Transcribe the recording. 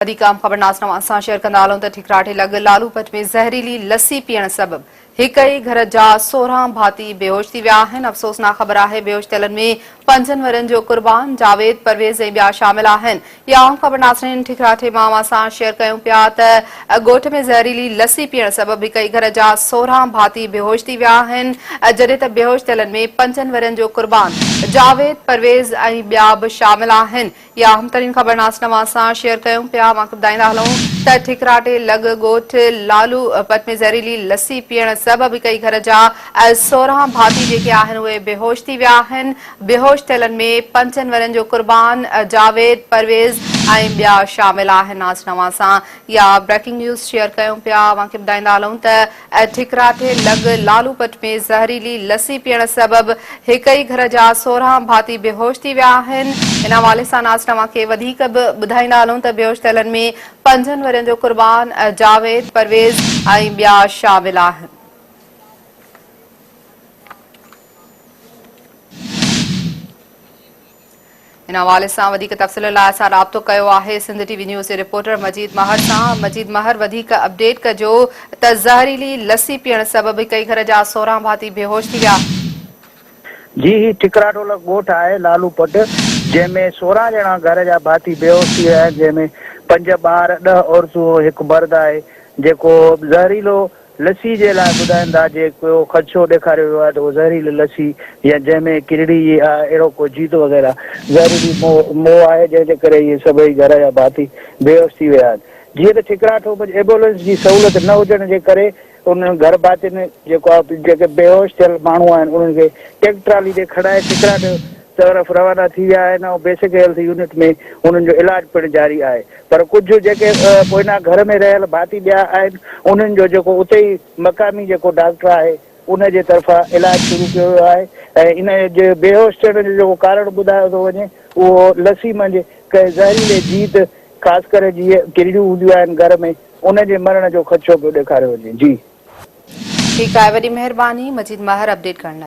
ख़बरनास नवां शेयर कंदा हलूं त ठिकराठे लॻ लालूपत में ज़हरीली लस्सी पीअण सबबि हिक ई घर जा 16 भाती बेहोश थी विया आहिनि। अफ़सोसनाक ख़बर आहे बेहोश थियलनि में 5 वरनि जो कुर्बान जावेद परवेज़ ऐं ॿिया शामिल आहिनि। या ख़बरनासनि ठिकराठे मां सां शेयर कयूं पिया त ॻोठ में ज़हरीली लस्सी पीअण सबबि हिक ई घर जा 16 भाती बेहोश थी विया आहिनि, जॾहिं त बेहोश थियलनि में 5 वरनि जो कुर्बान जावेद परवेज़ ऐं ॿिया बि शामिल आहिनि। या अहमतरीन ख़बरनास नवां सां शेयर कयूं पिया। ॿुधाईंदा हलूं त ठिकराटे लॻ ॻोठ लालूपत में ज़हरीली लस्सी पीअण सबबि हिक ई घर जा 16 भाती जेके आहिनि उहे बेहोश थी विया आहिनि। बेहोश थियलनि में 5 वरनि जो कुर्बान जावेद परवेज़ ऐं ॿिया शामिल आहिनि। नाज़ नवां सां या ब्रेकिंग न्यूज़ शेयर कयूं पिया। ॿुधाईंदा हलूं त ठिकराटे लॻ लालूपत में ज़हरीली लस्सी पीअण सबबि हिक ई घर जा 16 भाती बेहोश थी विया आहिनि। इन हवाले सां नाज़ तव्हां खे वधीक बि ॿुधाईंदा हलूं त बेहोश थियलनि में 5 वरनि जो कुर्बान जावेद परवेज़ ऐं ॿिया शामिल आहिनि। इन हवाले सां वधीक तफ़सील लाइ असां राब्तो कयो आहे सिंध टीवी न्यूज़ जे रिपोर्टर मजीद महर सां। मजीद महर, वधीक अपडेट कजो त ज़हरीली लस्सी पीअण सबबि हिक ई घर जा 16 भाती बेहोश थी विया। जी, ठिकराटो ॻोठ आहे लालूपत, जंहिंमें 16 ॼणा घर जा भाती बेहोश थी विया आहिनि, जंहिंमें 5 ॿार 10 औरतूं हिकु मर्द आहे जेको ज़हरीलो लस्सी जे लाइ ॿुधाइनि था। जेको ख़दशो ॾेखारियो वियो आहे त उहो ज़हरीली लस्सी या जंहिंमें किरड़ी आहे, अहिड़ो को जीत वग़ैरह ज़हरीली मोह आहे, जंहिंजे करे इहे सभई घर जा भाती बेहोश थी विया आहिनि। जीअं त ठिकराठो में एम्बुलेंस जी सहूलियत न हुजण जे करे उन्हनि घर भातियुनि जेके बेहोश थियल माण्हू आहिनि उन्हनि खे टेक ट्राली ते खणाए ठिकराठो तरफ़ रवाना थी विया आहिनि ऐं बेसिक हेल्थ यूनिट में उन्हनि जो इलाज पिणु जारी आहे। पर कुझु जेके पोइना घर में रहियल भाती ॿिया आहिनि उन्हनि जो जेको उते ई मक़ामी जेको डॉक्टर आहे उन जे तरफ़ां इलाज शुरू कयो वियो आहे ऐं इन जे बेहोश थियण जो जेको कारण ॿुधायो थो वञे उहो लस्सी मंझि कंहिं ज़हरीले जीत, ख़ासि करे जीअं किरड़ियूं हूंदियूं आहिनि घर में, उन जे मरण जो ख़दशो पियो ॾेखारियो वञे। जी ठीकु आहे, वॾी महिरबानी मजीद महर अपडेट करण लाइ।